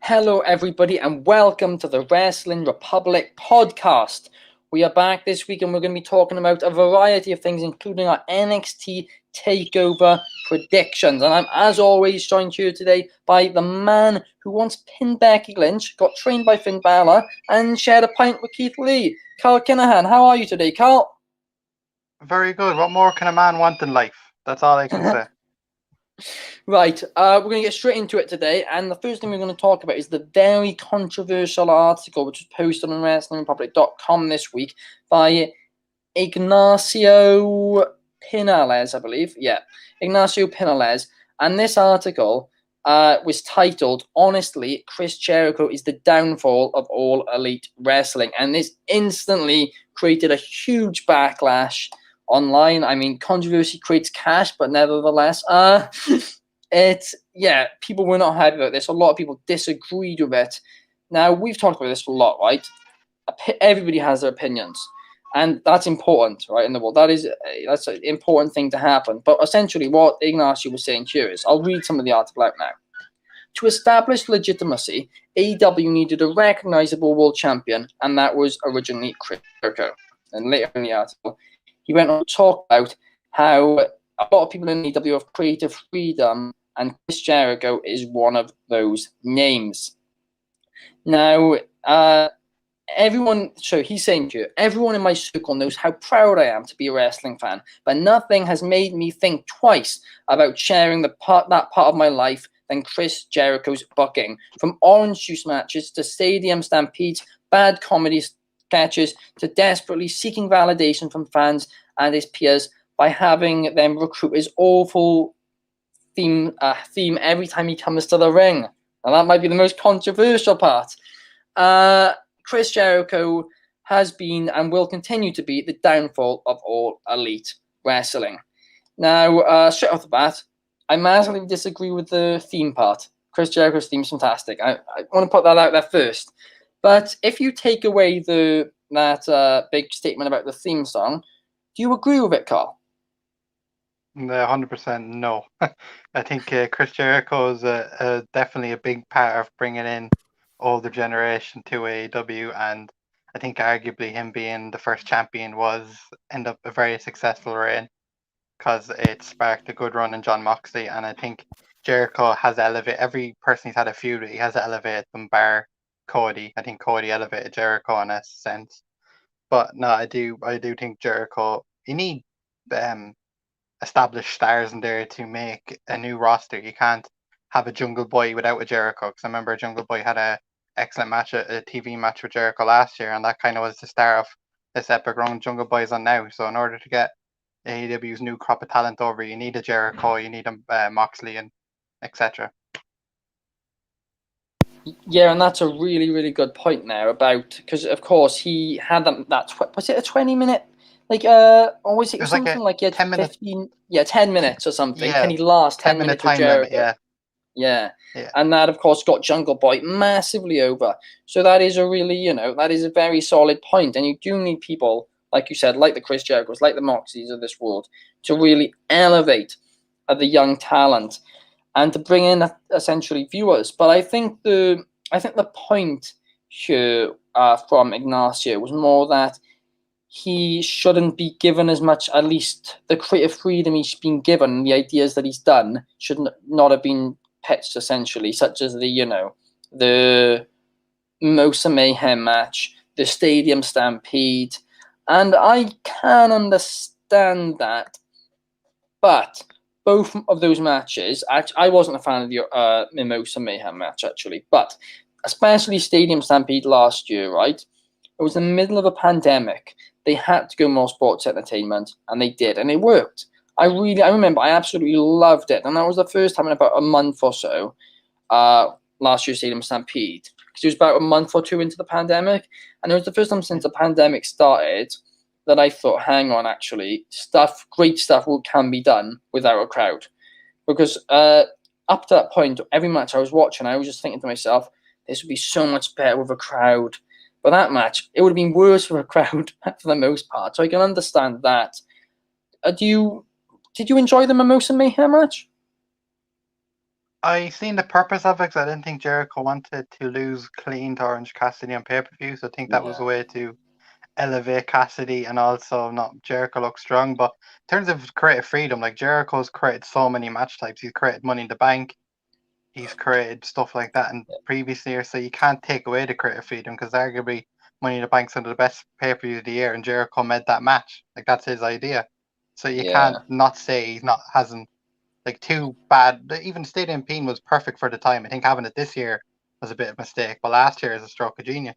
Hello, everybody, and welcome to the Wrestling Republic podcast. We are back this week, and we're going to be talking about a variety of things, including our NXT Takeover Predictions. And I'm, as always, joined here today by the man who once pinned Becky Lynch, got trained by Finn Balor, and shared a pint with Keith Lee. Carl Kinahan, how are you today, Carl? Very good. What more can a man want in life? That's all I can say. Right, we're going to get straight into it today, and the first thing we're going to talk about is the very controversial article which was posted on WrestlingRepublic.com this week by Ignacio Pinalez, I believe. Yeah, Ignacio Pinalez. And this article was titled, "Honestly, Chris Jericho is the downfall of all elite wrestling." And this instantly created a huge backlash online. I mean, controversy creates cash, but nevertheless, people were not happy about this. A lot of people disagreed with it. Now, we've talked about this a lot, right? Everybody has their opinions, and that's important, right? In the world, that's an important thing to happen. But essentially, what Ignacio was saying here is, I'll read some of the article out now. To establish legitimacy, AEW needed a recognizable world champion, and that was originally Chris Jericho. And later in the article, he went on to talk about how a lot of people in AEW have creative freedom, and Chris Jericho is one of those names. Now, he's saying here, everyone in my circle knows how proud I am to be a wrestling fan, but nothing has made me think twice about sharing that part of my life than Chris Jericho's booking. From orange juice matches to stadium stampedes, bad comedy sketches, to desperately seeking validation from fans and his peers by having them recruit his awful theme every time he comes to the ring. And that might be the most controversial part. Chris Jericho has been and will continue to be the downfall of all elite wrestling. Now, straight off the bat, I massively disagree with the theme part. Chris Jericho's theme is fantastic. I want to put that out there first. But if you take away that big statement about the theme song, do you agree with it, Carl? 100% no. I think Chris Jericho is definitely a big part of bringing in older generation to AEW, and I think arguably him being the first champion end up a very successful reign because it sparked a good run in Jon Moxley, and I think Jericho has elevated every person he's had a feud with. He has elevated them, bar Cody. I think Cody elevated Jericho in a sense, but no, I do think Jericho. You need established stars in there to make a new roster. You can't have a Jungle Boy without a Jericho, because I remember Jungle Boy had a excellent match, a TV match with Jericho last year, and that kind of was the start of this epic run Jungle Boy's on now. So in order to get AEW's new crop of talent over, you need a Jericho, you need a Moxley, and etc. Yeah, and that's a really, really good point there because of course he had was it a 20-minute? Always it was something like 10 minutes. 10 minutes or something. Yeah, Can he last 10 minutes with Jericho? Limit, yeah. And that, of course, got Jungle Boy massively over. So that is that is a very solid point. And you do need people, like you said, like the Chris Jerichos, like the Moxies of this world, to really elevate the young talent and to bring in essentially viewers. But I think the point here from Ignacio was more that he shouldn't be given as much, at least the creative freedom he's been given, the ideas that he's done should not have been pitched, essentially, such as the Mosa Mayhem match, the Stadium Stampede, and I can understand that, but both of those matches, I wasn't a fan of the Mimosa Mayhem match, actually, but especially Stadium Stampede last year, right? It was in the middle of a pandemic. they had to go more sports entertainment, and they did, and it worked. I remember I absolutely loved it, and that was the first time in about a month or so. Last year's Stadium Stampede, because it was about a month or two into the pandemic, and it was the first time since the pandemic started that I thought, hang on, actually, great stuff can be done without a crowd, because up to that point, every match I was watching, I was just thinking to myself, this would be so much better with a crowd. But that match, it would have been worse with a crowd for the most part. So I can understand that. Did you enjoy the Mimosa Mayhem match? I seen the purpose of it because I didn't think Jericho wanted to lose clean to Orange Cassidy on pay-per-view. So I think that was a way to elevate Cassidy and also not Jericho look strong. But in terms of creative freedom, like Jericho's created so many match types. He's created Money in the Bank. He's created stuff like that in previous years. So you can't take away the creative freedom because arguably Money in the Bank's one of the best pay-per-views of the year and Jericho made that match. Like that's his idea. So you can't not say hasn't like too bad. Even Stadium Peen was perfect for the time. I think having it this year was a bit of a mistake, but last year is a stroke of genius.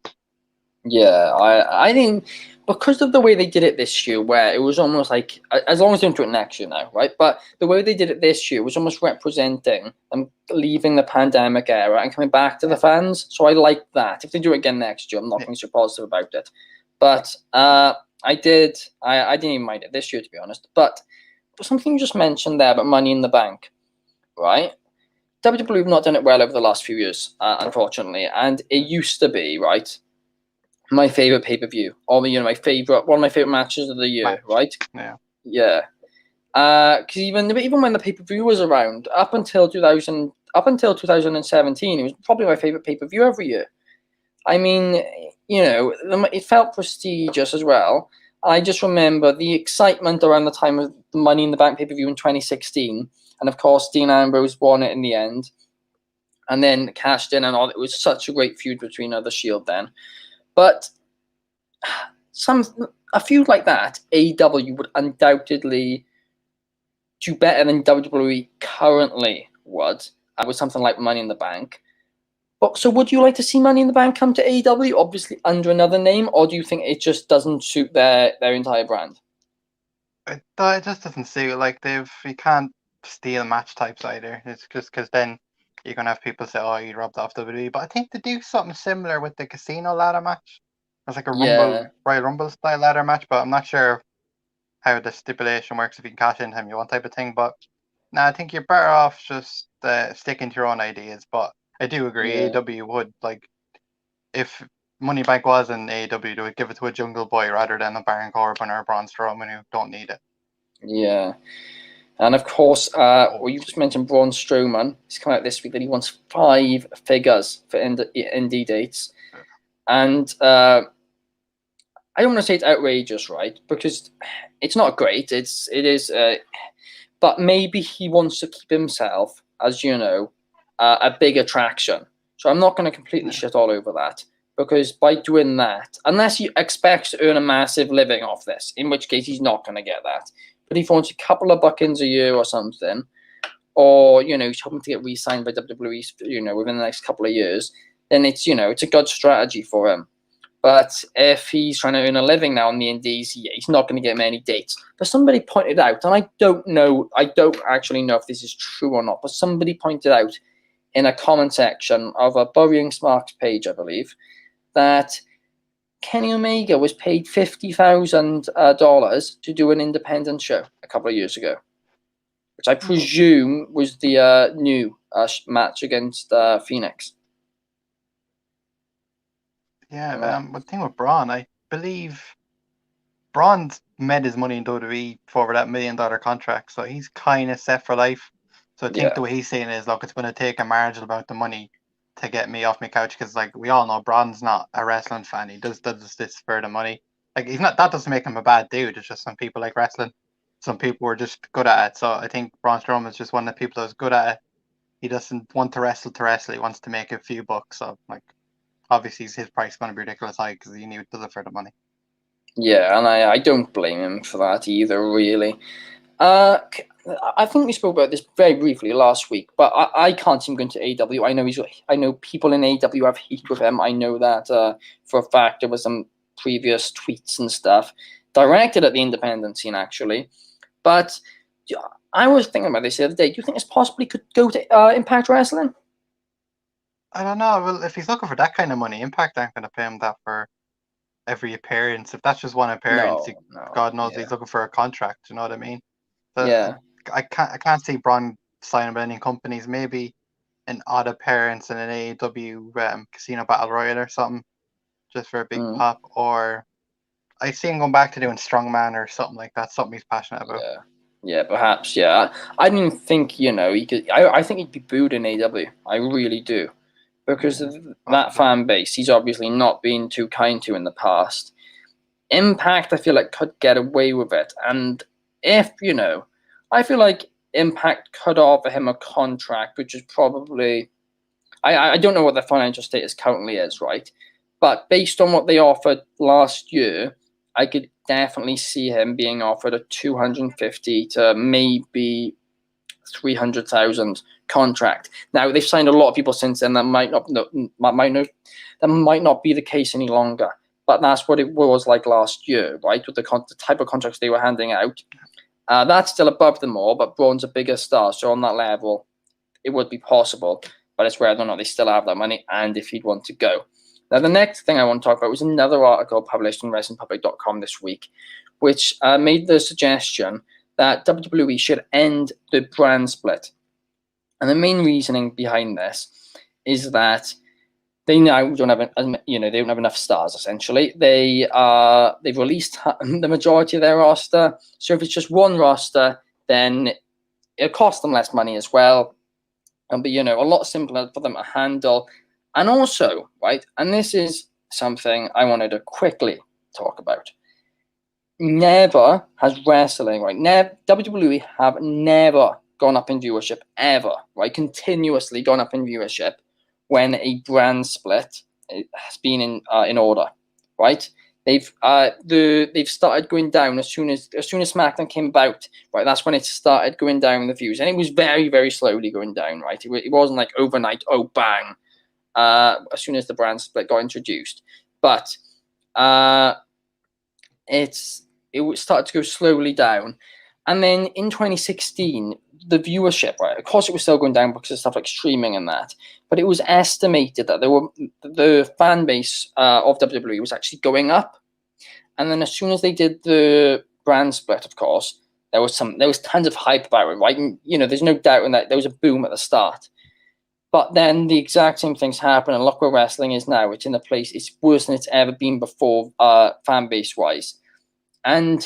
Yeah, I think because of the way they did it this year, where it was almost like, as long as they don't do it next year now, right? But the way they did it this year was almost representing them leaving the pandemic era and coming back to the fans. So I like that. If they do it again next year, I'm not being so positive about it. But I didn't even mind it this year, to be honest. But something you just mentioned there about Money in the Bank, right? WWE have not done it well over the last few years, unfortunately. And it used to be, right, my favorite pay-per-view, or one of my favorite matches of the year, right? Yeah. Because even when the pay-per-view was around, up until 2017, it was probably my favorite pay-per-view every year. I mean, it felt prestigious as well. I just remember the excitement around the time of the Money in the Bank pay-per-view in 2016, and of course Dean Ambrose won it in the end, and then cashed in and all. It was such a great feud between the Shield then. But a feud like that, AEW would undoubtedly do better than WWE currently would with something like Money in the Bank. But so would you like to see Money in the Bank come to AEW, obviously under another name, or do you think it just doesn't suit their entire brand? It just doesn't suit. Like you can't steal match types either. It's just because then you're gonna have people say, "Oh, you robbed off WWE." But I think to do something similar with the casino ladder match, it's like a Royal Rumble style ladder match. But I'm not sure how the stipulation works if you can cash in time you want type of thing. But no, I think you're better off just sticking to your own ideas. But I do agree, AEW would like if Money Bank was in AEW, they would give it to a Jungle Boy rather than a Baron Corbin or a Braun Strowman who don't need it. Yeah. And of course, you just mentioned Braun Strowman. He's come out this week that he wants 5 figures for ND dates. And I don't want to say it's outrageous, right? Because it's not great. It is, but maybe he wants to keep himself as a big attraction. So I'm not going to completely shit all over that, because by doing that, unless he expects to earn a massive living off this, in which case he's not going to get that. But if he wants a couple of buckins a year or something, or he's hoping to get re-signed by WWE, within the next couple of years, then it's it's a good strategy for him. But if he's trying to earn a living now on the Indies, he's not going to get many dates. But somebody pointed out, and I don't actually know if this is true or not, but somebody pointed out in a comment section of a Burying Smarks page, I believe, that Kenny Omega was paid $50,000 to do an independent show a couple of years ago, which I presume was the new match against Phoenix. Yeah, the thing with Braun, I believe Braun's made his money in WWE for that $1 million contract, so he's kind of set for life. So I think the way he's saying it is, look, it's going to take a marginal amount of money to get me off my couch, because like we all know, Braun's not a wrestling fan. He does this for the money. Like he's not. That doesn't make him a bad dude. It's just some people like wrestling. Some people are just good at it. So I think Braun Strowman is just one of the people that's good at it. He doesn't want to wrestle to wrestle. He wants to make a few bucks. So like, obviously his price is going to be ridiculous high because he does it for the money. Yeah, and I don't blame him for that either, really. I think we spoke about this very briefly last week, but I can't see him going to AEW. I know people in AEW have heat with him. I know that for a fact. There was some previous tweets and stuff directed at the independent scene, actually. But I was thinking about this the other day. Do you think this possibly could go to Impact Wrestling? I don't know. Well, if he's looking for that kind of money, Impact aren't going to pay him that for every appearance. If that's just one appearance, No, no, God knows yeah, he's looking for a contract. You know what I mean? So yeah. I can't see Braun signing with any companies. Maybe an odd appearance in an AEW Casino Battle Royale or something, just for a big Mm. pop. Or I see him going back to doing strongman or something like that. Something he's passionate about. Yeah, perhaps. Yeah, I didn't think he could. I think he'd be booed in AW. I really do, because of that Possibly. fan base. He's obviously not been too kind to in the past. Impact, I feel like, could get away with it, and if I feel like Impact could offer him a contract, which is probably I don't know what their financial status currently is, right? But based on what they offered last year, I could definitely see him being offered a 250 to maybe 300,000 contract. Now they've signed a lot of people since then. That might not be the case any longer. But that's what it was like last year, right? With the type of contracts they were handing out. That's still above them all, but Braun's a bigger star, so on that level, it would be possible. But it's whether or not they still have that money and if he'd want to go. Now, the next thing I want to talk about was another article published on WrestlingPublic.com this week, which made the suggestion that WWE should end the brand split. And the main reasoning behind this is that they now don't have, they don't have enough stars. Essentially, they've released the majority of their roster. So if it's just one roster, then it costs them less money as well. It'll be a lot simpler for them to handle. And also, right, and this is something I wanted to quickly talk about. Never has wrestling, right? WWE have never gone up in viewership ever, right? Continuously gone up in viewership when a brand split has been in order, right? They've started going down as soon as SmackDown came about, right? That's when it started going down the views, and it was very, very slowly going down, right? It wasn't like overnight, oh bang, as soon as the brand split got introduced, but it started to go slowly down, and then in 2016, the viewership, right? Of course, it was still going down because of stuff like streaming and that, but it was estimated that the fan base of WWE was actually going up. And then as soon as they did the brand split, of course, there was tons of hype about it, right? And, there's no doubt in that there was a boom at the start. But then the exact same things happen, and look where wrestling is now. It's in a place, it's worse than it's ever been before, fan base wise. And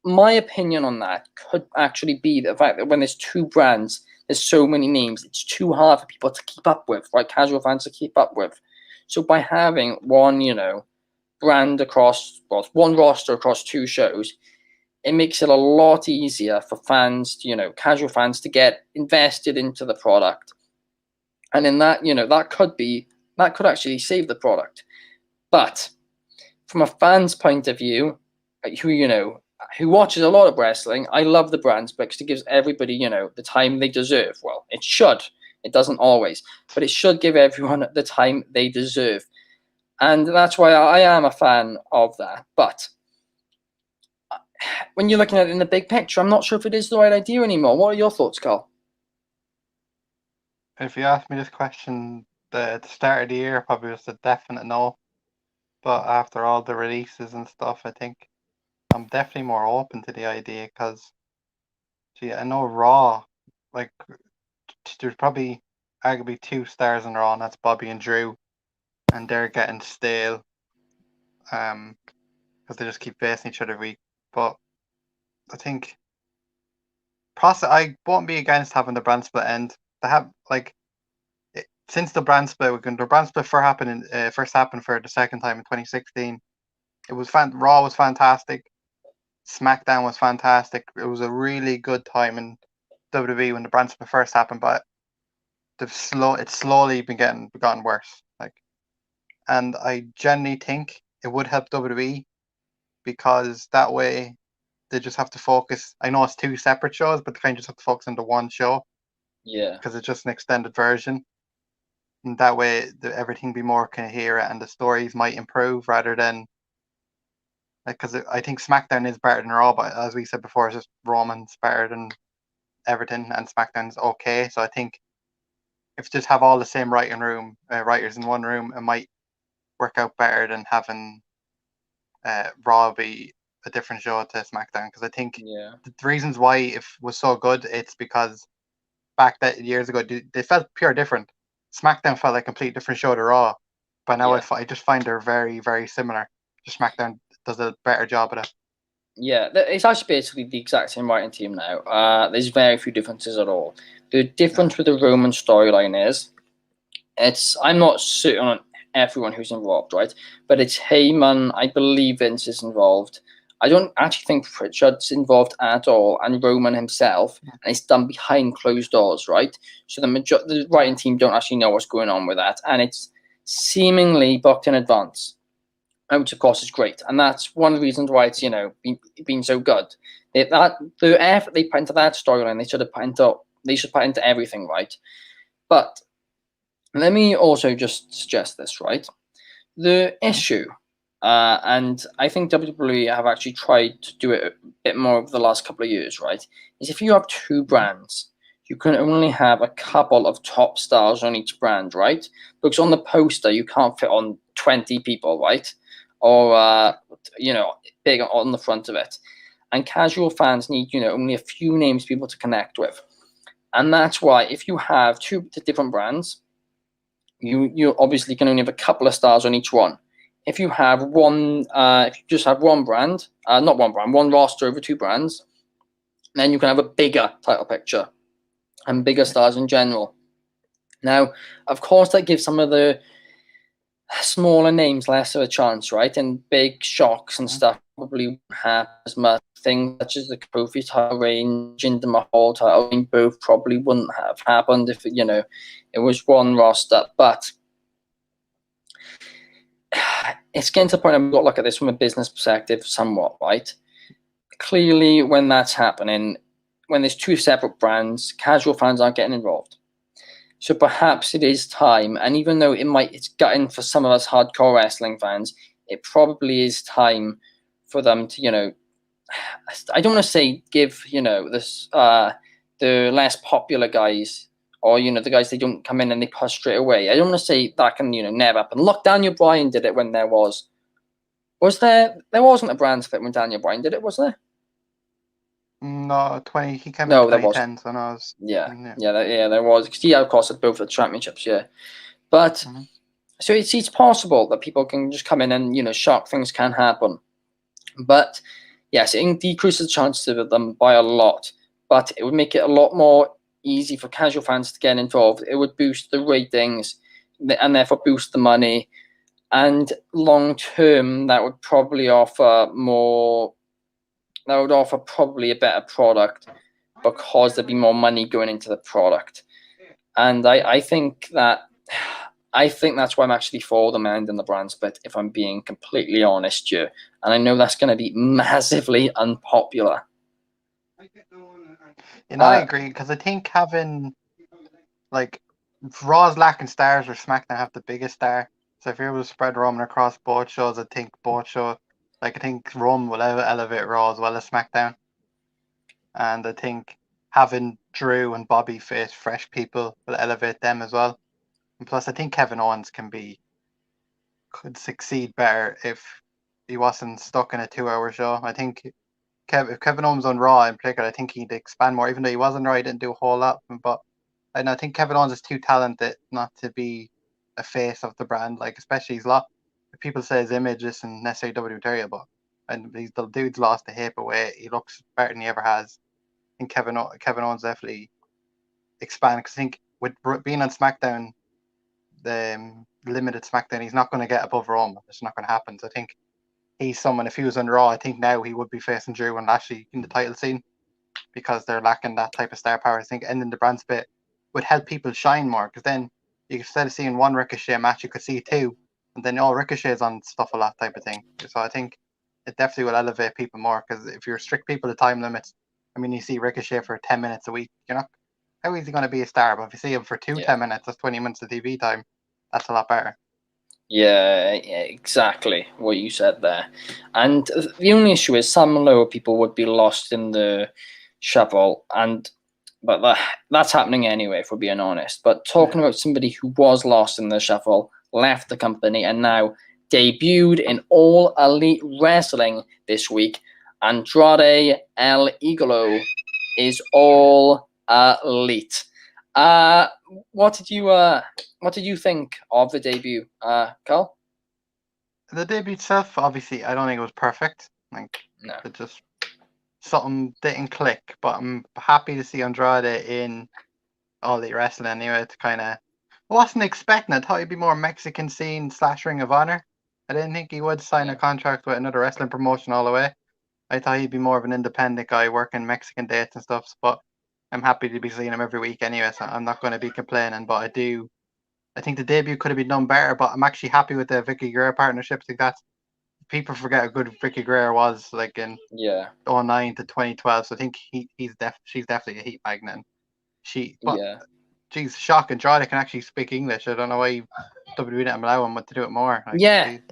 my opinion on that could actually be the fact that when there's two brands, there's so many names, it's too hard for people to keep up with, right? Casual fans to keep up with. So by having one, brand across, one roster across two shows, it makes it a lot easier for fans, casual fans, to get invested into the product. And in that, that could actually save the product. But from a fan's point of view, who watches a lot of wrestling, I love the brand split because it gives everybody, the time they deserve. Well, it should. It doesn't always, but it should give everyone the time they deserve. And that's why I am a fan of that. But when you're looking at it in the big picture, I'm not sure if it is the right idea anymore. What are your thoughts, Carl? If you asked me this question at the start of the year, probably was a definite no. But after all the releases and stuff, I think I'm definitely more open to the idea because, I know Raw, like, there's probably arguably two stars in Raw, and that's Bobby and Drew, and they're getting stale, because they just keep facing each other every week. But I think I won't be against having the brand split end. They have since the brand split, the brand split first happened for the second time in 2016. It was Raw was fantastic. SmackDown was fantastic. It was a really good time in WWE when the brand split first happened, but it's slowly been gotten worse. And I genuinely think it would help WWE because that way they just have to focus. I know it's two separate shows, but they kind of just have to focus on the one show Yeah. because it's just an extended version. And that way everything be more coherent and the stories might improve rather than because I think SmackDown is better than Raw, but as we said before, it's just Roman's better than everything, and SmackDown's okay. So I think if you just have all the same writers in one room, it might work out better than having Raw be a different show to SmackDown. Because I think the reasons why it was so good, it's because back that years ago they felt pure different. SmackDown felt like a complete different show to Raw, but now I just find they're very, very similar. Just SmackDown does a better job of it. Yeah, it's actually basically the exact same writing team now. There's very few differences at all. The difference with the Roman storyline is, I'm not certain on everyone who's involved, right? But it's Heyman, I believe Vince is involved. I don't actually think Pritchard's involved at all, and Roman himself, and it's done behind closed doors, right? So the writing team don't actually know what's going on with that, and it's seemingly booked in advance, which of course is great, and that's one of the reasons why it's been so good. The effort they put into that storyline, they should put into everything, right? But let me also just suggest this, right? The issue, and I think WWE have actually tried to do it a bit more over the last couple of years, right? Is if you have two brands, you can only have a couple of top stars on each brand, right? Because on the poster, you can't fit on 20 people, right? Or, big on the front of it. And casual fans need, only a few names people to connect with. And that's why if you have two different brands, you obviously can only have a couple of stars on each one. If you have if you just have one brand, one roster over two brands, then you can have a bigger title picture and bigger stars in general. Now, of course, that gives some of the smaller names less of a chance, right? And big shocks and stuff probably won't have as much. Things such as the Kofi title reign, Jinder Mahal title reign, both probably wouldn't have happened if it was one roster. But it's getting to the point I've got to look at this from a business perspective somewhat, right? Clearly, when that's happening, when there's two separate brands, casual fans aren't getting involved. So perhaps it is time, and even though it's gutting for some of us hardcore wrestling fans, it probably is time for them to, I don't want to say give, this the less popular guys, or the guys they don't come in and they push straight away. I don't want to say that can never happen. Look, Daniel Bryan did it when there was there wasn't a brand split when Daniel Bryan did it, was there? No, he came No, in there 2010, wasn't. so no, I was there was, because he of course had both the championships, but so it's possible that people can just come in and shock things can happen, but yes, it decreases the chances of them by a lot, but it would make it a lot more easy for casual fans to get involved. It would boost the ratings and therefore boost the money, and long term that would probably offer probably a better product, because there'd be more money going into the product. And I think that's why I'm actually for the man and the brand split, if I'm being completely honest here. And I know that's going to be massively unpopular. I agree, because I think having Raw's lacking stars, or SmackDown have the biggest star. So if you're able to spread Roman across both shows, I think I think Roman will elevate Raw as well as SmackDown. And I think having Drew and Bobby face fresh people will elevate them as well. And plus, I think Kevin Owens could succeed better if he wasn't stuck in a 2-hour show. I think if Kevin Owens on Raw in particular, I think he'd expand more. Even though he wasn't Raw, he didn't do a whole lot. But I think Kevin Owens is too talented not to be a face of the brand. Especially people say his image isn't necessarily WWE, but the dude's lost the hip away. He looks better than he ever has. I think Kevin Owens definitely expand, because I think with being on SmackDown, the limited SmackDown, he's not going to get above Roman. It's not going to happen. So I think he's someone, if he was on Raw, I think now he would be facing Drew and Lashley in the title scene, because they're lacking that type of star power. I think ending the brand split would help people shine more, because then instead of seeing one Ricochet match, you could see two, and then all Ricochet's on stuff a lot type of thing. So I think it definitely will elevate people more, because if you restrict people to time limits, you see Ricochet for 10 minutes a week, how is he going to be a star? But if you see him for 10 minutes, that's 20 minutes of TV time. That's a lot better. Yeah, exactly what you said there. And the only issue is some lower people would be lost in the shuffle, but that's happening anyway, if we're being honest. But talking about somebody who was lost in the shuffle, left the company, and now debuted in All Elite Wrestling this week, Andrade El Igolo is All Elite. What did you think of the debut, Carl? The debut itself, obviously, I don't think it was perfect. Like, No. it just something didn't click. But I'm happy to see Andrade in All Elite Wrestling anyway. To kind of, I wasn't expecting it. I thought he'd be more Mexican scene / Ring of Honor. I didn't think he would sign a contract with another wrestling promotion all the way. I thought he'd be more of an independent guy working Mexican dates and stuff. But I'm happy to be seeing him every week anyway, so I'm not going to be complaining. But I think the debut could have been done better. But I'm actually happy with the Vicky Guerrero partnership. I think that's people forget how good Vicky Guerrero was, like in 2009 to 2012. So I think she's definitely a heat magnet. Geez, shock, Andrade can actually speak English. I don't know why WWE didn't allow him to do it more. Like,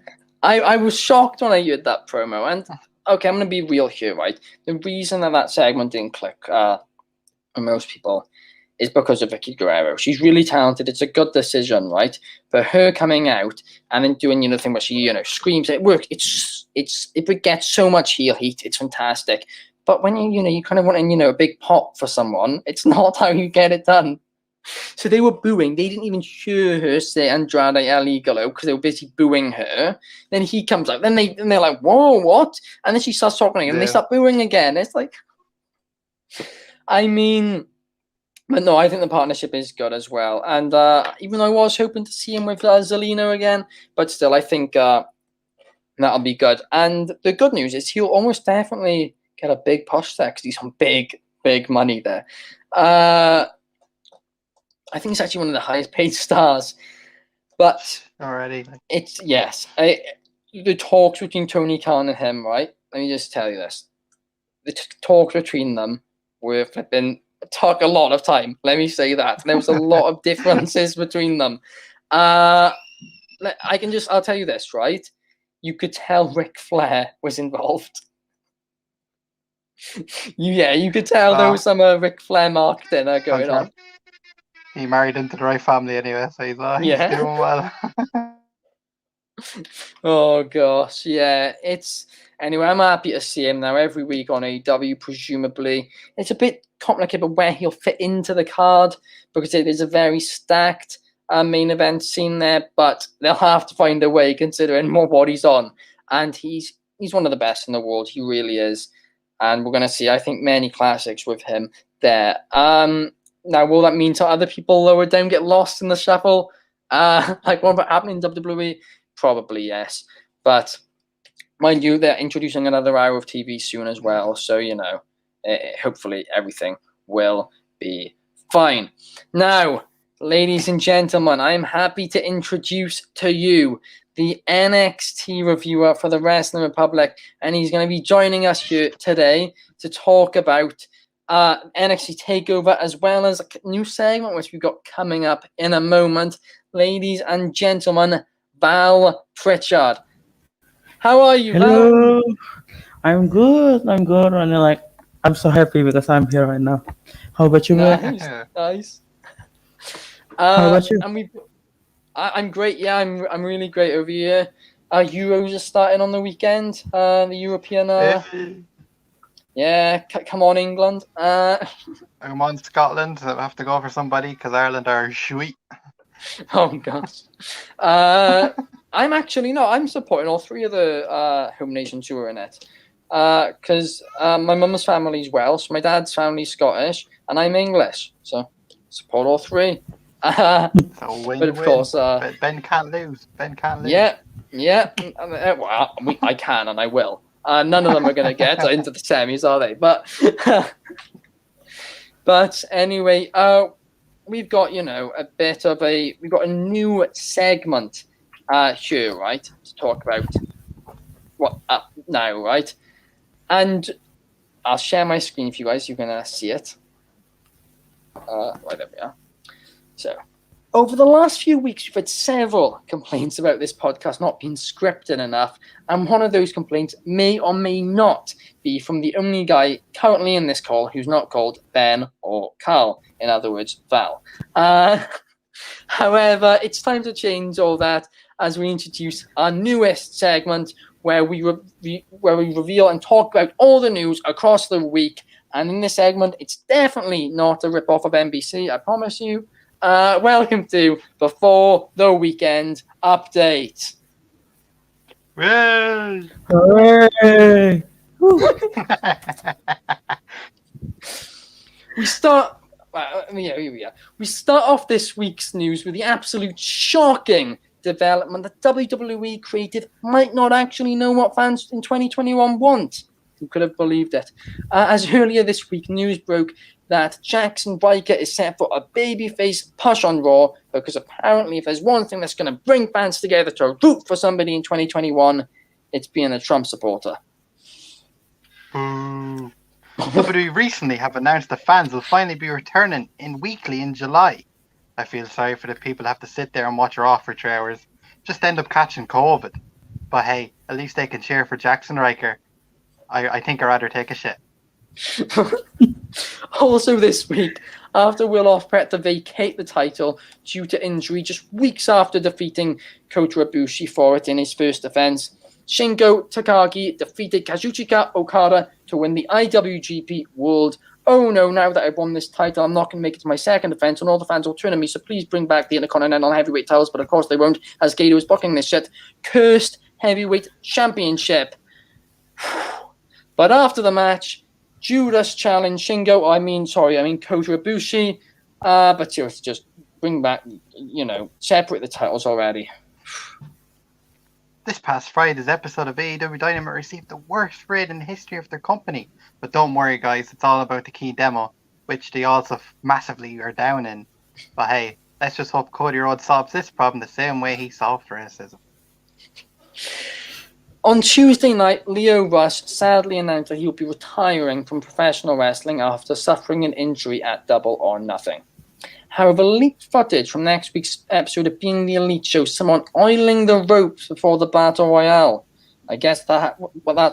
I was shocked when I heard that promo. And okay, I'm gonna be real here, right? The reason that segment didn't click for most people is because of Vicky Guerrero. She's really talented. It's a good decision, right? For her coming out and then doing the thing where she screams at work. It gets so much heel heat. It's fantastic. But when you kind of want a big pop for someone, it's not how you get it done. So they were booing. They didn't even hear her say Andrade El Igolo because they were busy booing her. Then he comes out. Then they're like, "Whoa, what?" And then she starts talking and they start booing again. It's like, I mean, but no, I think the partnership is good as well. And even though I was hoping to see him with Zelina again, but still, I think that'll be good. And the good news is he'll almost definitely get a big push there because he's on big money there. I think he's actually one of the highest paid stars. But already, it's the talks between Tony Khan and him, right? Let me just tell you this: the talks between them were flipping took a lot of time. Let me say that there was a lot of differences between them. I'll tell you this, right? You could tell Ric Flair was involved. You could tell there was some Ric Flair marketing going on. He married into the right family anyway, so he's doing well. Oh gosh, anyway, I'm happy to see him now every week on AEW, presumably. It's a bit complicated where he'll fit into the card because it is a very stacked main event scene there, but they'll have to find a way considering more what he's on. And he's one of the best in the world. He really is. And we're going to see, I think, many classics with him there. Now, will that mean to other people lower down get lost in the shuffle? Like what happened in WWE? Probably yes. But mind you, they're introducing another hour of TV soon as well. So, hopefully everything will be fine. Now, ladies and gentlemen, I'm happy to introduce to you the NXT reviewer for the Wrestling Republic. And he's going to be joining us here today to talk about NXT Takeover, as well as a new segment which we've got coming up in a moment. Ladies and gentlemen, Val Pritchard. How are you, Hello. Val? I'm good. And I'm so happy because I'm here right now. How about you, Val? Nice. How about you? I'm great. Yeah, I'm really great over here. Euros are starting on the weekend. The European. Yeah, come on, England. I'm on Scotland. I have to go for somebody because Ireland are sweet. Oh gosh. I'm actually no. I'm supporting all three of the home nations who are in it. Because my mum's family's Welsh, my dad's family's Scottish, and I'm English. So support all three. So win, but of course, Ben can't lose. Ben can't lose. Yeah. Well, I can and I will. None of them are going to get into the semis, are they? But anyway, we've got we've got a new segment here, right, to talk about what now, right? And I'll share my screen for you guys. You're gonna see it. Right, there we are. So Over the last few weeks, we've had several complaints about this podcast not being scripted enough, and one of those complaints may or may not be from the only guy currently in this call who's not called Ben or Karl, in other words, Val. However, it's time to change all that as we introduce our newest segment where we reveal and talk about all the news across the week. And in this segment, it's definitely not a rip-off of NBC, I promise you. Welcome to Before the Weekend Update. Yay! Hooray! We start off this week's news with the absolute shocking development that WWE creative might not actually know what fans in 2021 want. Who could have believed it? As earlier this week, news broke that Jackson Riker is set for a babyface push on Raw because apparently if there's one thing that's going to bring fans together to root for somebody in 2021, it's being a Trump supporter. WWE recently have announced the fans will finally be returning weekly in July. I feel sorry for the people who have to sit there and watch Raw for 3 hours. Just end up catching COVID. But hey, at least they can cheer for Jackson Riker. I think I'd rather take a shit. Also this week, after Will Ospreay to vacate the title due to injury just weeks after defeating Kota Ibushi for it in his first defense, Shingo Takagi defeated Kazuchika Okada to win the IWGP World. Oh no, now that I've won this title, I'm not going to make it to my second defense, and all the fans will turn on me, so please bring back the Intercontinental Heavyweight titles, but of course they won't, as Gato is booking this shit. Cursed Heavyweight Championship. But after the match, Judas challenged Kota Ibushi, but just bring back, separate the titles already. This past Friday's episode of AEW Dynamite received the worst rating in the history of their company. But don't worry guys, it's all about the key demo, which they also massively are down in. But hey, let's just hope Cody Rhodes solves this problem the same way he solved racism. On Tuesday night, Lio Rush sadly announced that he will be retiring from professional wrestling after suffering an injury at Double or Nothing. However, leaked footage from next week's episode of Being the Elite shows someone oiling the ropes before the Battle Royale. I guess that's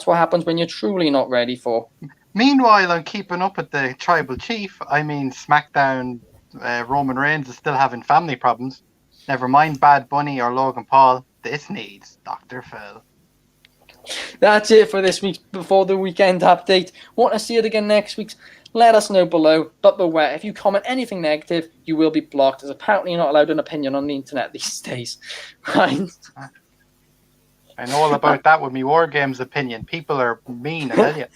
what happens when you're truly not ready for. Meanwhile, I'm keeping up with the Tribal Chief. I mean, SmackDown Roman Reigns is still having family problems. Never mind Bad Bunny or Logan Paul. This needs Dr. Phil. That's it for this week's Before the Weekend Update. Want to see it again next week? Let us know below. But beware, if you comment anything negative, you will be blocked, as apparently you're not allowed an opinion on the internet these days. Right? I know all about that with me War Games opinion. People are mean, I tell you.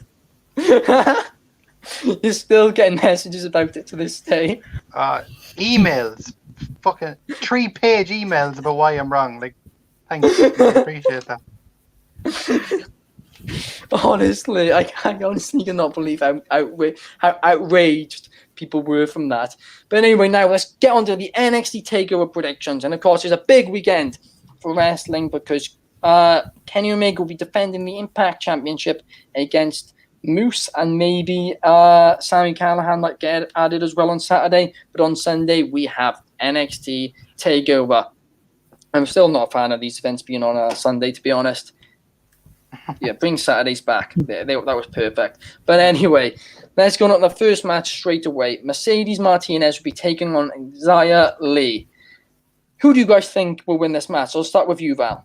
You're still getting messages about it to this day. Emails. Fucking 3-page emails about why I'm wrong. Like, thanks. I appreciate that. Honestly, I honestly cannot believe how outraged people were from that. But anyway, now let's get on to the NXT Takeover predictions. And of course, it's a big weekend for wrestling because Kenny Omega will be defending the Impact Championship against Moose, and maybe Sami Callihan might get added as well on Saturday. But on Sunday, we have NXT Takeover. I'm still not a fan of these events being on a Sunday, to be honest. Yeah, bring Saturdays back. That was perfect. But anyway, let's go on to the first match straight away. Mercedes Martinez will be taking on Xia Li. Who do you guys think will win this match? I'll start with you, Val.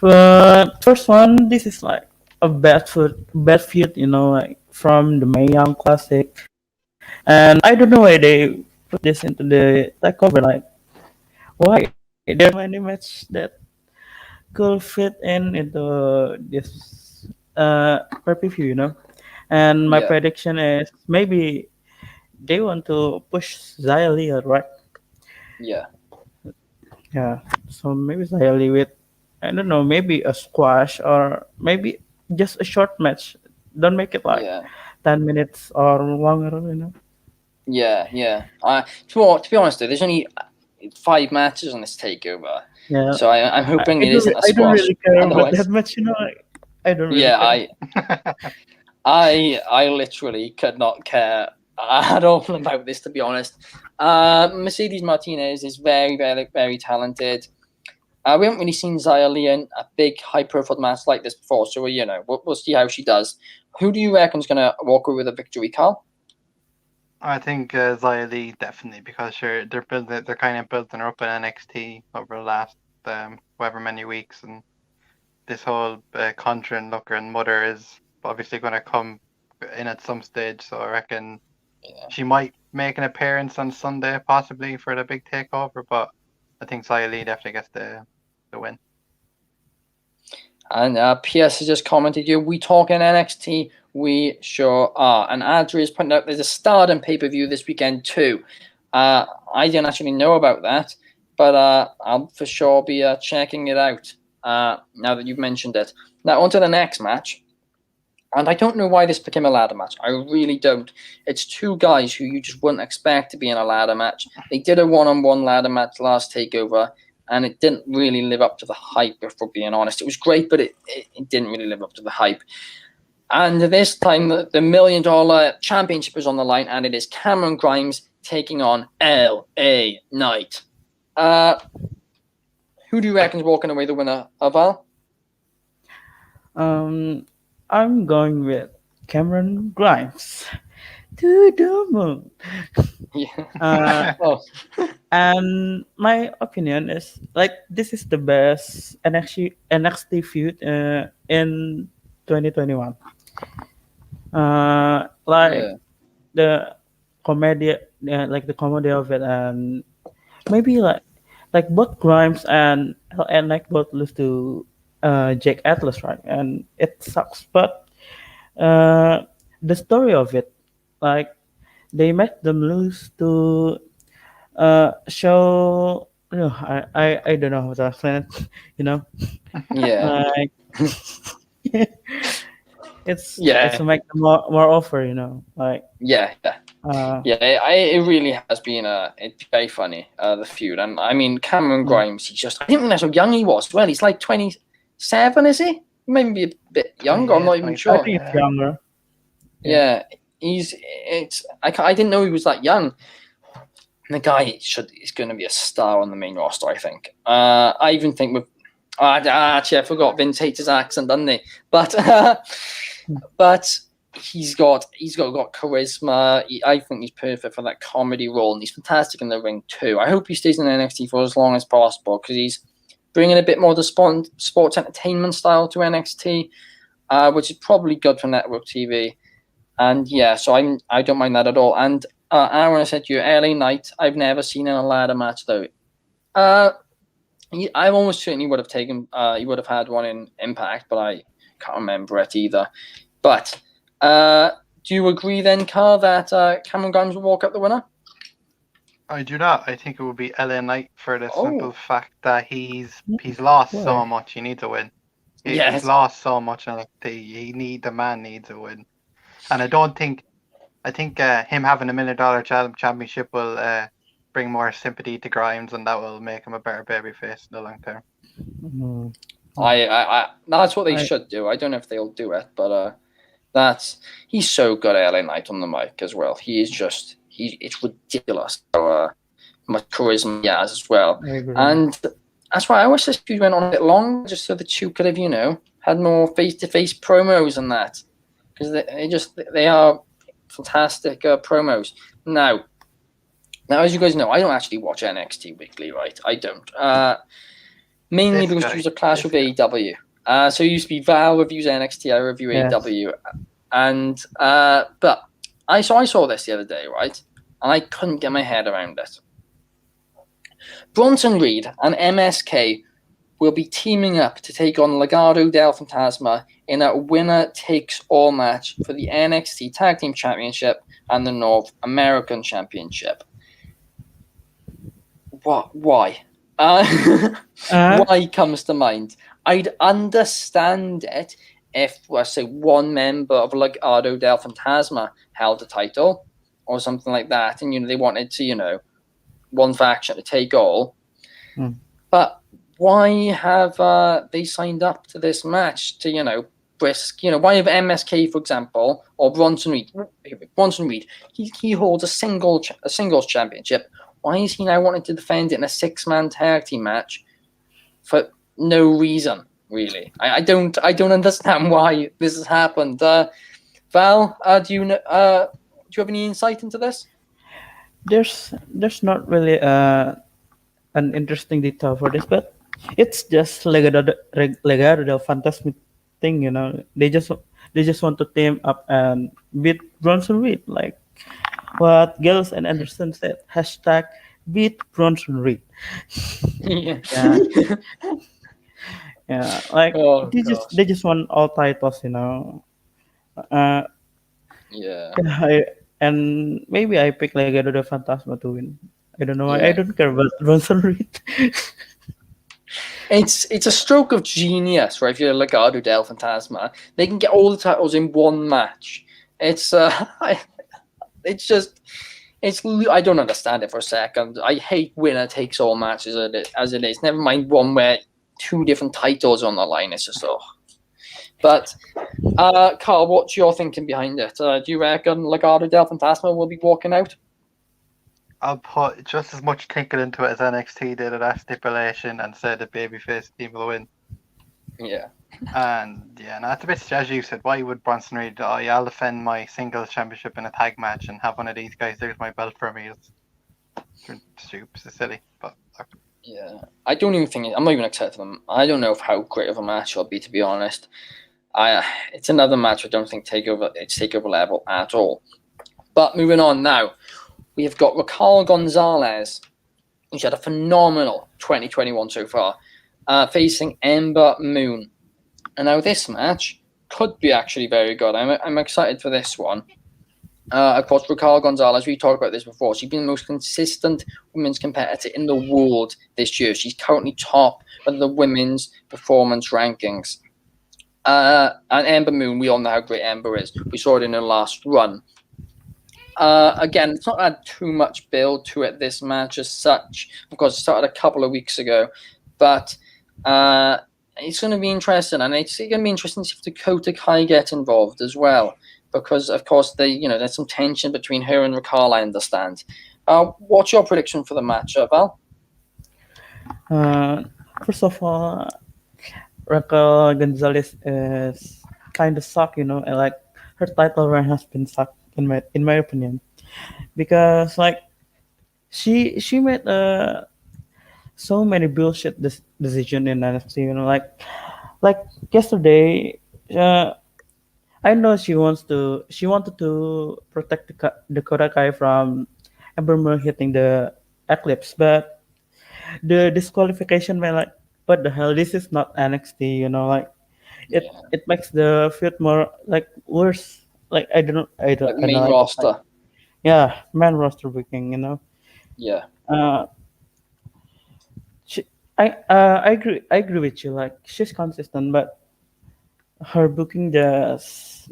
First one, this is like a bad feud, like from the Mae Young Classic. And I don't know why they put this into the takeover. Like, why? There are many matches that could fit into this pay-per-view, And my prediction is maybe they want to push Xia Li, right? Yeah. Yeah. So maybe Xia Li with, I don't know, maybe a squash or maybe just a short match. Don't make it like 10 minutes or longer, Yeah. To be honest, though, there's only 5 matches on this takeover. Yeah. So I'm hoping it isn't a squash. I don't really care about that much, I don't really care. I literally could not care at all about this, to be honest. Mercedes Martinez is very, very, very talented. We haven't really seen Xia Li in a big, high-profile match like this before, so we'll see how she does. Who do you reckon is going to walk away with a victory, Carl? I think Xia Li definitely, because they're kind of building her up in NXT over the last however many weeks, and this whole Conjuring Looker and Mother is obviously going to come in at some stage. So I reckon she might make an appearance on Sunday, possibly for the big takeover. But I think Xia Li definitely gets the win. And PS has just commented, we talking NXT? We sure are. And Adria's pointed out there's a Stardom pay-per-view this weekend too. I didn't actually know about that, but I'll for sure be checking it out now that you've mentioned it. Now on to the next match. And I don't know why this became a ladder match. I really don't. It's two guys who you just wouldn't expect to be in a ladder match. They did a one-on-one ladder match last TakeOver, and it didn't really live up to the hype, if we're being honest. It was great, but it didn't really live up to the hype. And this time, the $1 million championship is on the line, and it is Cameron Grimes taking on LA Knight. Who do you reckon is walking away the winner, Val? I'm going with Cameron Grimes. To the moon. Yeah. And my opinion is this is the best NXT feud in 2021. The comedy, the comedy of it, and maybe both Grimes and both lose to Jake Atlas, right? And it sucks, but the story of it, they made them lose to show. I don't know how to explain it. Yeah. It's to make them more offer. Yeah. It really has been it's very funny, the feud. And I mean, Cameron Grimes, I didn't realize how young he was. Well, he's like 27, is he? Maybe a bit younger. I'm not even sure. I think it's younger. Yeah, I didn't know he was that young. And the guy is going to be a star on the main roster, I think. I even think with actually I forgot Vince hates his accent, doesn't he? But he's got charisma. I think he's perfect for that comedy role, and he's fantastic in the ring too. I hope he stays in NXT for as long as possible, because he's bringing a bit more of the sports entertainment style to NXT, which is probably good for network TV. And yeah, so I don't mind that at all. And Aaron, I said to you, LA Knight, I've never seen in a ladder match though. I almost certainly would have taken. He would have had one in Impact, but I can't remember it either. But do you agree then, Carl, that Cameron Grimes will walk up the winner? I do not. I think it will be LA Knight for the simple fact that he's lost so much. He needs a win. He's lost so much, and the man needs a win. And I think him having $1 million championship will bring more sympathy to Grimes, and that will make him a better babyface in the long term. Mm-hmm. That's what they should do. I don't know if they'll do it, but he's so good at LA Knight on the mic as well. He is just it's ridiculous how much charisma he has as well. And that's why I wish this feud went on a bit longer, just so the two could have had more face-to-face promos and that, because they are fantastic promos. Now, as you guys know, I don't actually watch NXT weekly, right? I don't. Mainly because it was a clash with AEW. So it used to be Val reviews NXT, I review AEW. And but I saw this the other day, right? And I couldn't get my head around it. Bronson Reed and MSK will be teaming up to take on Legado del Fantasma in a winner-takes-all match for the NXT Tag Team Championship and the North American Championship. Why? Why comes to mind? I'd understand it if, let's say, one member of Legado del Fantasma held the title or something like that, and they wanted to, one faction to take all. But why have they signed up to this match to brisk? Why have MSK, for example, or Bronson Reed? He holds a singles championship. Why is he now wanting to defend it in a 6-man tag team match for no reason? Really, I don't understand why this has happened. Val, do you have any insight into this? There's not really an interesting detail for this, but it's just Legado del Fantasma thing, They just want to team up and beat Bronson Reed, like what Gills and Anderson said. Hashtag beat Bronson Reed. Yeah. Yeah, yeah. Like Oh they just want all titles, Uh, yeah. and maybe I pick Legado del Fantasma to win. I don't know why. I Yeah. don't care about Bronson Reed. It's a stroke of genius, right? If you're Legado del Fantasma, they can get all the titles in one match. It's I don't understand it for a second. I hate winner takes all matches as it is. Never mind one where 2 different titles on the line. It's just But Carl, what's your thinking behind it? Do you reckon Legado del Fantasma will be walking out? I'll put just as much thinking into it as NXT did at that stipulation and said the babyface team will win. Yeah. And yeah, no, it's a bit, as you said, why would Bronson Reed, oh yeah, I'll defend my singles championship in a tag match and have one of these guys, there's my belt for me. It's stupid, it's silly. But Yeah. I don't even think, I'm not even excited for them. I don't know how great of a match it'll be, to be honest. It's another match I don't think it's takeover level at all. But moving on now, we have got Raquel Gonzalez, who's had a phenomenal 2021 so far, facing Ember Moon. And now this match could be actually very good. I'm excited for this one. Of course, Raquel Gonzalez, we talked about this before. She's been the most consistent women's competitor in the world this year. She's currently top of the women's performance rankings. And Ember Moon, we all know how great Ember is. We saw it in her last run. Again, it's not had too much build to it, this match as such. Of course, it started a couple of weeks ago. But it's going to be interesting. And it's going to be interesting to see if Dakota Kai gets involved as well. Because, of course, there's some tension between her and Raquel, I understand. What's your prediction for the match, Val? First of all, Raquel Gonzalez is kind of suck, and like her title run has been sucked in my opinion, because like she made so many bullshit decision in NXT, like yesterday. I know she wanted to protect Dakota Kai from Ember Moon hitting the Eclipse, but the disqualification man, like, what the hell? This is not NXT, like it makes the feud more like worse. Like I don't Like I main don't roster. yeah, man roster booking, Yeah. She, I agree with you. Like she's consistent, but her booking just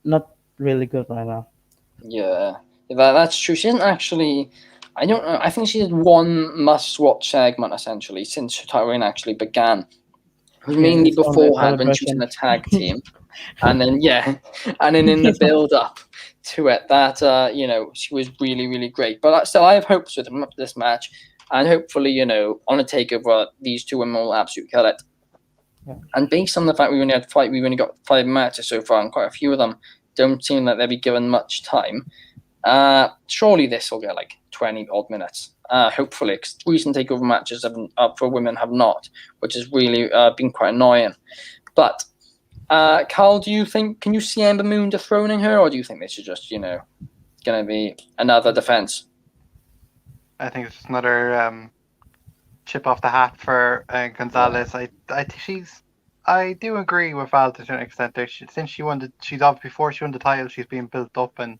not really good right now. Yeah. That's true. She isn't actually. I don't know. I think she did one must-watch segment essentially since her title reign actually began. It was mainly It's only a beforehand when she was in celebration. a tag team, and then in the build-up to it, that she was really really great. But still, I have hopes with this match, and hopefully on a takeover, these two women will absolutely kill it. Yeah. And based on the fact we've only got 5 matches so far, and quite a few of them don't seem like they'll be given much time. Surely this will get like 20 odd minutes. Hopefully, because recent takeover matches for women have not, which has really been quite annoying. But Carl, can you see Ember Moon dethroning her, or do you think this is just going to be another defense? I think it's another chip off the hat for Gonzalez. I do agree with Val to an extent there. Before she won the title, she's been built up, and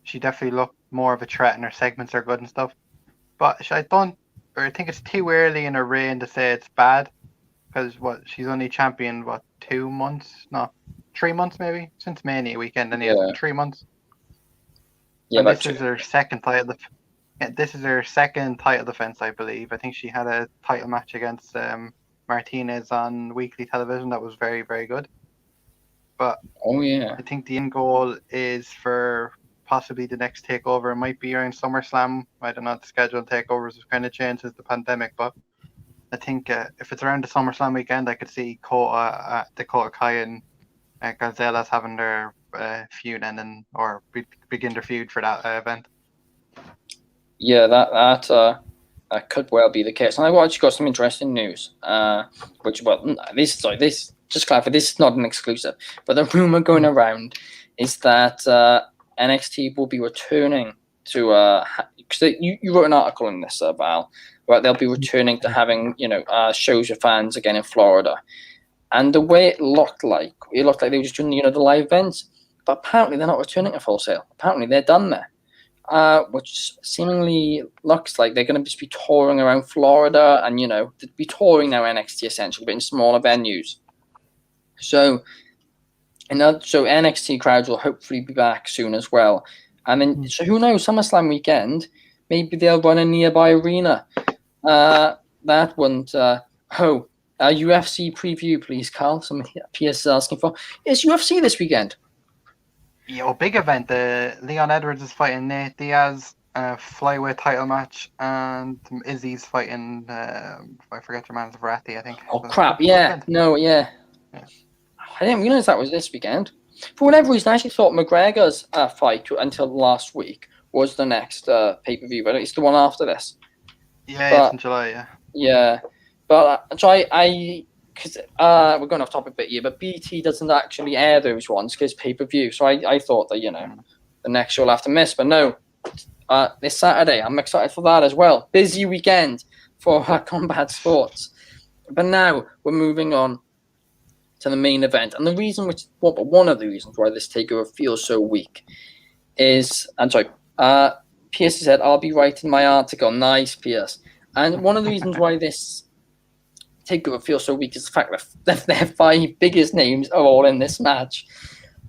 she definitely looked more of a threat, and her segments are good and stuff. But I think it's too early in her reign to say it's bad, because she's only champion 2 months, no, 3 months maybe since Mania weekend, and 3 months. Yeah, and this is her second title. This is her second title defense, I believe. I think she had a title match against Martinez on weekly television that was very, very good. but Oh yeah. I think the end goal is for possibly the next takeover. It might be around SummerSlam. I don't know. The scheduled takeovers have kind of changed since the pandemic, but I think if it's around the SummerSlam weekend, I could see Dakota Kai and Gonzalez having their feud ending or begin their feud for that event. Yeah, that could well be the case. And I've actually got some interesting news. This just clarify, this is not an exclusive, but the rumor going around is that NXT will be returning to because you wrote an article in this, Val, right? They'll be returning to having shows with fans again in Florida, and the way it looked like they were just doing the live events, but apparently they're not returning to Full Sail. Apparently they're done there. Which seemingly looks like they're going to just be touring around Florida, and they'd be touring now NXT essentially, but in smaller venues. So NXT crowds will hopefully be back soon as well, and then so who knows? SummerSlam weekend, maybe they'll run a nearby arena. That wouldn't. UFC preview, please, Carl. Somebody PS is asking for. Is UFC this weekend? Yeah, big event. Leon Edwards is fighting Nate Diaz, flyweight title match, and Izzy's fighting. I forget your man's Verratti, I think. Oh crap! Yeah, no, yeah. I didn't realize that was this weekend. For whatever reason, I actually thought McGregor's fight until last week was the next pay-per-view, but it's the one after this. Yeah, it's in July. Yeah. Yeah, but so I because we're going off topic a bit here, but BT doesn't actually air those ones because pay-per-view. So I thought that the next show will have to miss, but no. This Saturday, I'm excited for that as well. Busy weekend for combat sports. But now we're moving on to the main event, and one of the reasons why this takeover feels so weak is, Pierce said, "I'll be writing my article." Nice, Pierce. And one of the reasons why this takeover feels so weak is the fact that their 5 biggest names are all in this match.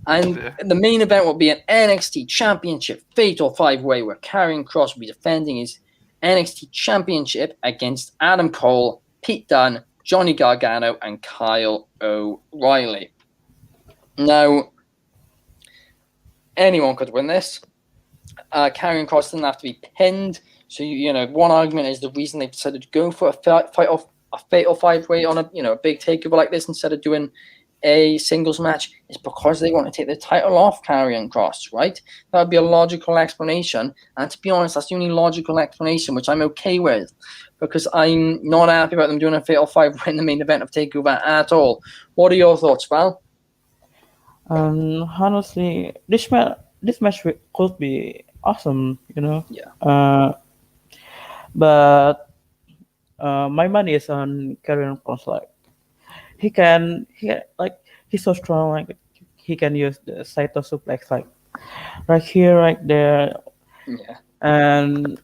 And the main event will be an NXT Championship Fatal 5-Way where Karrion Kross will be defending his NXT Championship against Adam Cole, Pete Dunne, Johnny Gargano, and Kyle O'Reilly. Now, anyone could win this. Karrion Kross doesn't have to be pinned. So, one argument is the reason they decided to go for a Fatal 5-Way on a big takeover like this instead of doing a singles match is because they want to take the title off Karrion Kross, right? That would be a logical explanation. And to be honest, that's the only logical explanation, which I'm okay with, because I'm not happy about them doing a Fatal 5-Way in the main event of TakeOver at all. What are your thoughts, Val? Honestly, this match could be awesome, Yeah. But my money is on Karrion Kross. Like, he's so strong. Like, he can use the Saito suplex, like right here, right there. Yeah. And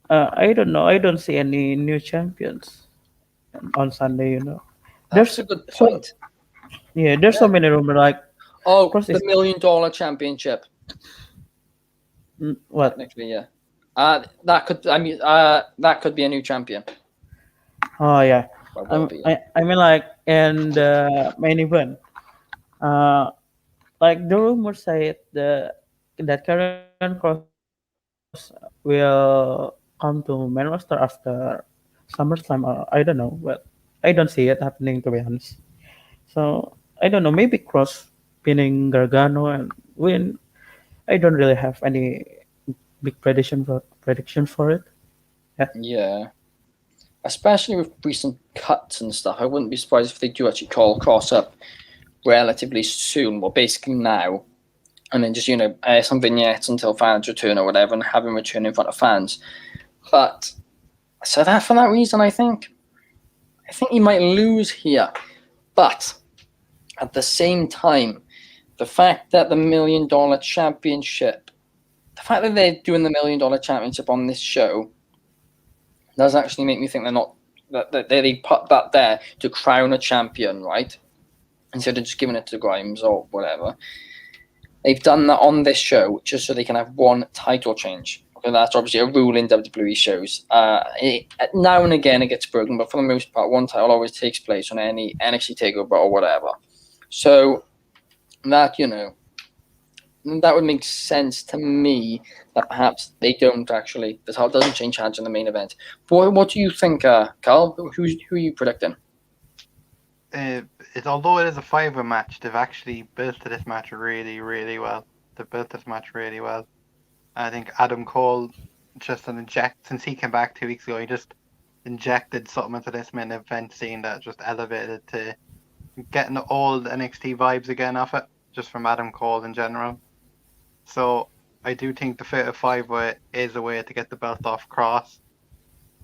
I don't know. I don't see any new champions on Sunday. That's a good point. There's so many rumors. Like, the Kross is $1 million championship. what? Technically, yeah. That could be a new champion. Oh yeah. Well, will be. I mean, like, in the main event, like the rumors say that Karrion Kross will come to main roster after SummerSlam, or I don't know, but I don't see it happening, to be honest. So I don't know, maybe Kross pinning Gargano and win. I don't really have any big prediction for it. Yeah. Especially with recent cuts and stuff, I wouldn't be surprised if they do actually call Kross up relatively soon, well, basically now, and then just some vignettes until fans return or whatever, and have him return in front of fans. But so that for that reason, I think he might lose here. But at the same time, the fact that the $1 million championship, the fact that they're doing the $1 million championship on this show, does actually make me think that they put that there to crown a champion, right? Instead of just giving it to Grimes or whatever. They've done that on this show just so they can have one title change. And that's obviously a rule in WWE shows. Now and again it gets broken, but for the most part, one title always takes place on any NXT Takeover or whatever. So that, that would make sense to me that perhaps they don't actually, the title doesn't change hands in the main event. But what do you think, Carl? Who are you predicting? Although it is a 5-way match, they've actually built this match really, really well. They built this match really well. I think Adam Cole just since he came back 2 weeks ago, he just injected something into this main event scene that just elevated to getting the old NXT vibes again off it, just from Adam Cole in general. So I do think the Fatal 5-way is a way to get the belt off Cross,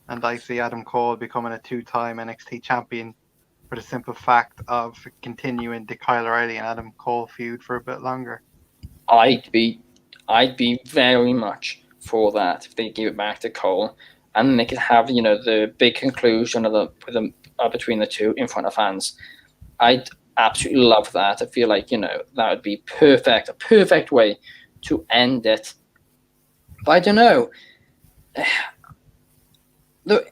and I see Adam Cole becoming a 2-time NXT champion for the simple fact of continuing the Kyle O'Reilly and Adam Cole feud for a bit longer. I'd be very much for that if they give it back to Cole, and they could have the big conclusion of between the two in front of fans. I'd absolutely love that. I feel like that would be a perfect way to end it. But I don't know. The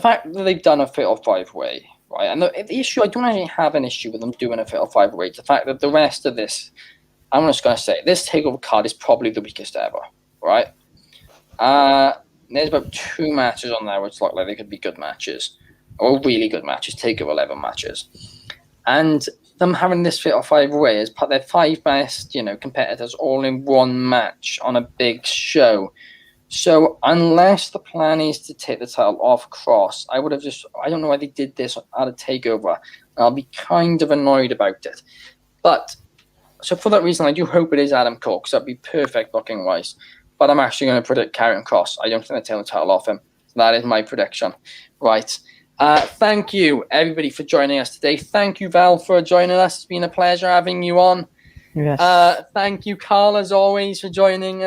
fact that they've done a Fatal 5-way, right? And the issue, I don't actually have an issue with them doing a Fatal 5-way. The fact that the rest of this, I'm just going to say, this TakeOver card is probably the weakest ever, right? There's about 2 matches on there which look like they could be good matches, or really good matches, TakeOver 11 matches. And them having this Fatal 5-way as part of their 5 best, competitors all in one match on a big show. So unless the plan is to take the title off Cross, I don't know why they did this at a TakeOver. I'll be kind of annoyed about it. But, so for that reason, I do hope it is Adam Cole, because that'd be perfect booking-wise. But I'm actually going to predict Karrion Kross. I don't think they're taking the title off him. So that is my prediction. Right. Thank you, everybody, for joining us today. Thank you, Val, for joining us. It's been a pleasure having you on. Yes. Thank you, Carl, as always, for joining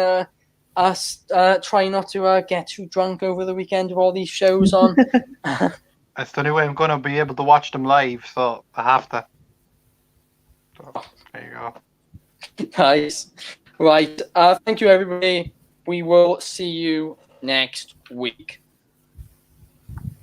us. Try not to get too drunk over the weekend with all these shows on. That's the only way I'm going to be able to watch them live, so I have to. So, there you go. Nice. Right. Thank you, everybody. We will see you next week.